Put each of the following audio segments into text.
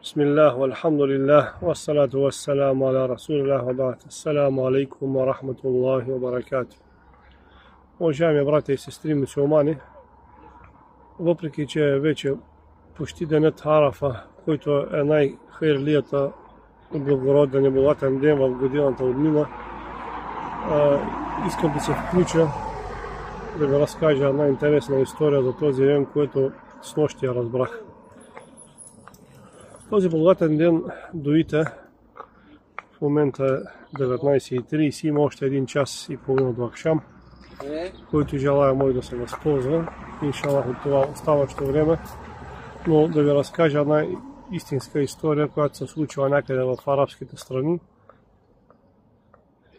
Бисмиллах, вальхамдулиллах, вассалату вассаламу аля расулиллах, ва ба'д. Ассаламу алейкум ва рахматуллахи ва баракату. Уважаеми братя и сестри мюсюлмани, въпреки че вече почти денят Арафа, който е най-хайрлията и благороден и благодатен ден в годината отмина, искам да се включа да ви разкажа една интересна история за този ден, който снощи я разбрах. Този благодатен ден дойде, в момента е 19:30, има още един час и половина до акшам, който желая мой да се възползва, иншаллах, от това оставащо време, но да ви разкажа една истинска история, която се случила някъде в арабските страни.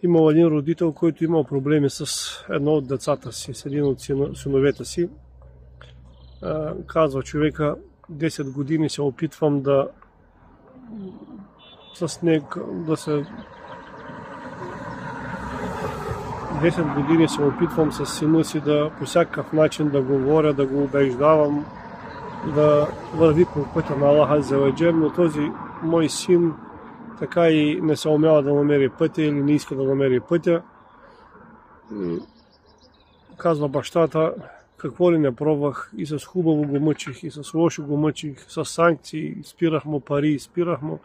Имал един родител, който имал проблеми с едно от децата си, с един от синовете си. Казва човека: 10 години се опитвам да с него да се 10 години се опитвам с сина си да по всякакъв начин да говоря, да го убеждавам да върви по пътя на Аллах Азза ва Джал, но този мой син така и не се умява да намери пътя или не иска да намери пътя. Казва бащата: какво ли не пробвах, и с хубаво го мъчих, и с лошо го мъчих, с санкции, спирах му пари, спирах му,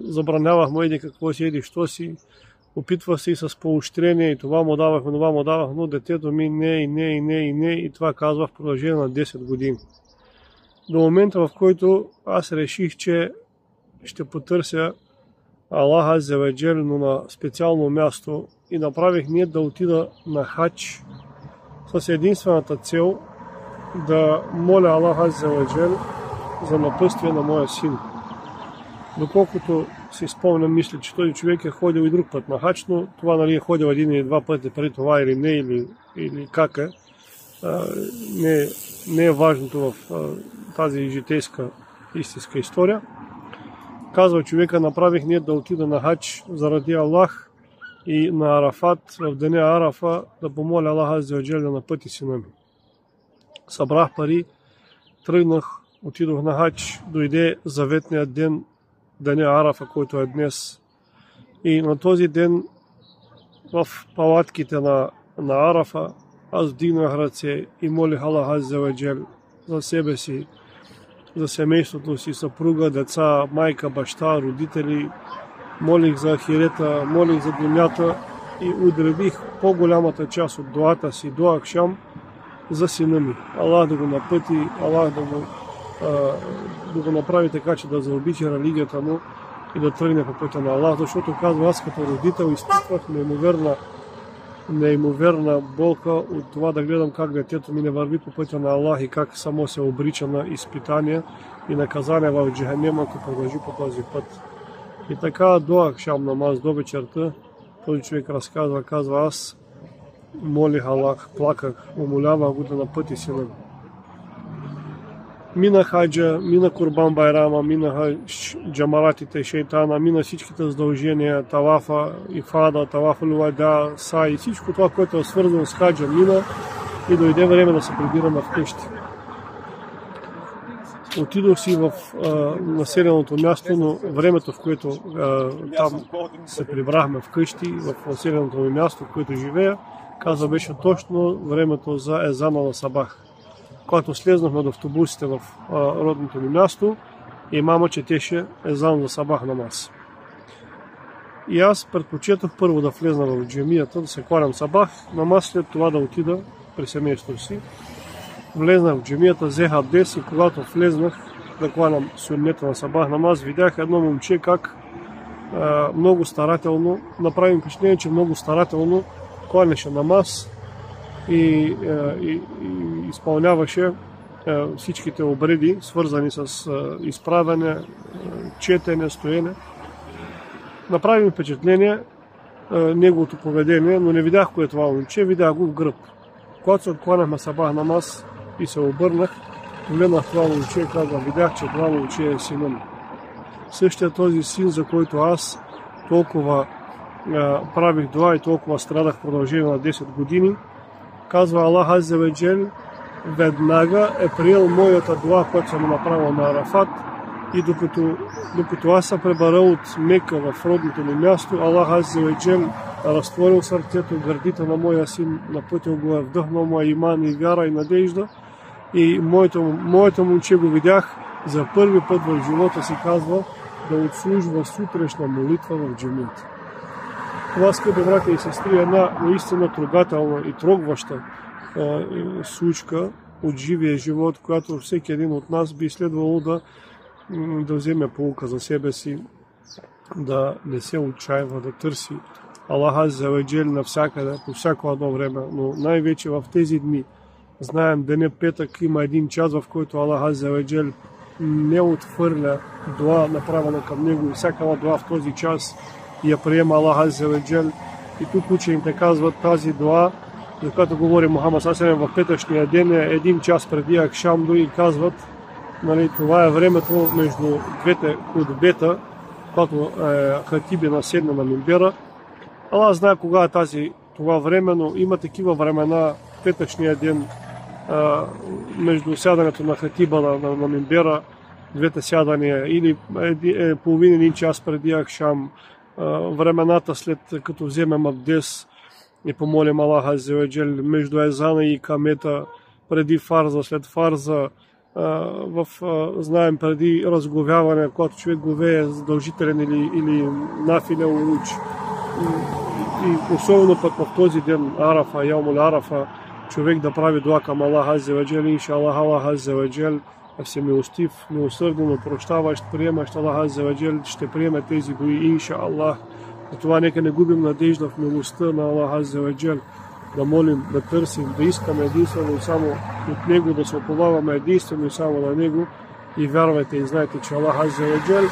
забранявах му еди какво си, еди що си, опитвах се и с поощрение, и това му давах, но детето ми не, и това казвах в продължение на 10 години. До момента, в който аз реших, че ще потърся Аллах Азза ва Джал, но на специално място, и направих ние да отида на хадж с единствената цел да моля Аллах Азза ва Джал за напътствие на моя син. Доколкото си спомням, мисля, че този човек е ходил и друг път на хадж, но това е ходил един или два пъти преди това или не, или как е. Не е важното в тази житейска истинска история. Казва човека: направих ние да отида на хадж заради Аллах и на Арафат, в деня Арафа, да помоля Аллах Азза ва Джал да напъти сина ми. Събрах пари, тръгнах, отидох на хадж, дойде заветният ден, деня Арафа, който е днес. И на този ден в палатките на Арафа аз вдигнах ръце и молих Аллах Азза ва Джал за себе си, за семейството си, съпруга, деца, майка, баща, родители. Молих за ахирета, молих за дунята и отредих по-голямата част от дуата си до акшам за сина ми. Аллах да го напъти, Аллах да го направи така, че да заобича религията му и да тръгне по пътя на Аллах, защото, казва, аз като родител изпитвах неимоверна болка от това да гледам как детето ми не върви по пътя на Аллах и как само се обрича на изпитания и наказания в джаханема, ако продължи по този път. И така до акшам намаз, до вечерта, този човек разказва, казва: аз молих Аллах, плаках, умолявах го да напъти сина ми. Мина хаджа, мина Курбан Байрама, минаха джамаратите, шейтана, мина всичките задължения, тавафа, ифада, тавафа лувада, саи, всичко това, което е свързано с хаджа, мина, и дойде време да се прибираме вкъщи. Отидох си в населеното място, но времето, в което там се прибрахме вкъщи, в населеното ми място, в което живея, каза, беше точно времето за езана на сабах. Когато слезнахме до автобусите в родното ми място, имама четеше езан за сабах намаз. И аз предпочетох първо да влезна в джамията, да се кланям сабах намаз, след това да отида при семейството си. Влезнах в джамията, взех абдес, и когато влезнах да кланям суннета на сабах намаз, видях едно момче как много старателно, направи впечатление, че много старателно кланяше намаз и изпълняваше всичките обреди, свързани с изправяне, четене, стоене. Направи ми впечатление неговото поведение, но не видях кое е това момче, видях го в гръб. Когато се откланяхме сабах намаз и се обърнах, погледнах това момче и казах: видях, че това момче е сина ми. Същия този син, за който аз толкова правих дуа и толкова страдах в продължение на 10 години, казва Аллах Азза ва Джал, веднага е приел моята дуа, която съм направил на Арафат, И докато аз се пребара от Мека в родното ми място, Аллах Азза ва Джел разтворил сърцето, гърдите на моя син, напътил го е, вдъхнал моя иман и вяра и надежда. И моето момче го видях за първи път в живота си, казва, да отслужва сутрешна молитва в джамията. Това, скъпи братя и сестри, е една наистина трогателна и трогваща случка от живия живот, която всеки един от нас би следвало да вземе поука за себе си, да не се отчаива, да търси Аллах Азза ва Джел навсякъде, по всяко едно време, но най-вече в тези дни. Знаем, деня петък има един час, в който Аллах Азза ва Джел не отхвърля дуа, направена към него, и всяка дуа в този час я приема Аллах Азза ва Джел. И тук учените казват, тази дуа, за която говори Мухаммад ﷺ в петъчния ден, е един час преди Акшам, и казват, нали, това е времето между двете хутбета, когато хатиби наседна на мимбера. Аллах знае кога е това време, но има такива времена петъчния ден, между сядането на хатиба на мимбера, двете сядания, или половин един час преди Акшам, времената след като вземем абдес и помолим Аллах Азза ва Джел, между езана и камета, преди фарза, след фарза, знаем преди разговяване, когато човек говее задължителен или нафиле уруч. И особено пък в този ден Арафа, Яумул Арафа, човек да прави дуа към Аллах Азза ва Джел, иншаллах Аллах Азза ва Джел е всемилостив, милосърден, прощаващ, приемащ. Аллах Азза ва Джел ще приеме тези дуи, иншаллах. Затова нека не губим надежда в милостта на Аллах Азза ва Джел, да молим, да търсим, да искаме единствено и само от Него, да се уповаваме единствено и само на Него. И вярвайте и знайте, че Аллах Азза ва Джел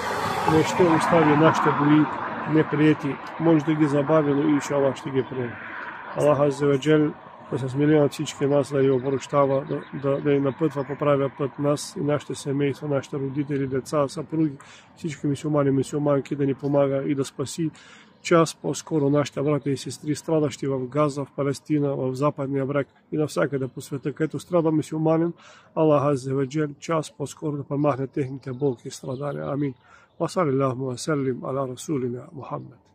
не ще остави нашите дуи неприети. Може да ги забави, но иншаллах ще ги приеме. Аллах Азза ва Джел да се смили над всички нас, да ни опрощава, да ни напътва по правия път нас и нашите семейства, нашите родители, деца, съпруги, всички мюсюлмани, мюсюлманки, да ни помага и да спаси час по-скоро нашите брати и сестри, страдащи в Газа, в Палестина, в Западния бряг и навсякъде по света, където страда мюсюлманин. Аллах Азза ва Джел час по-скоро да премахне техните болки и страдания. Амин. Ва саллаллаху ва саллим ала расулина Мухаммад.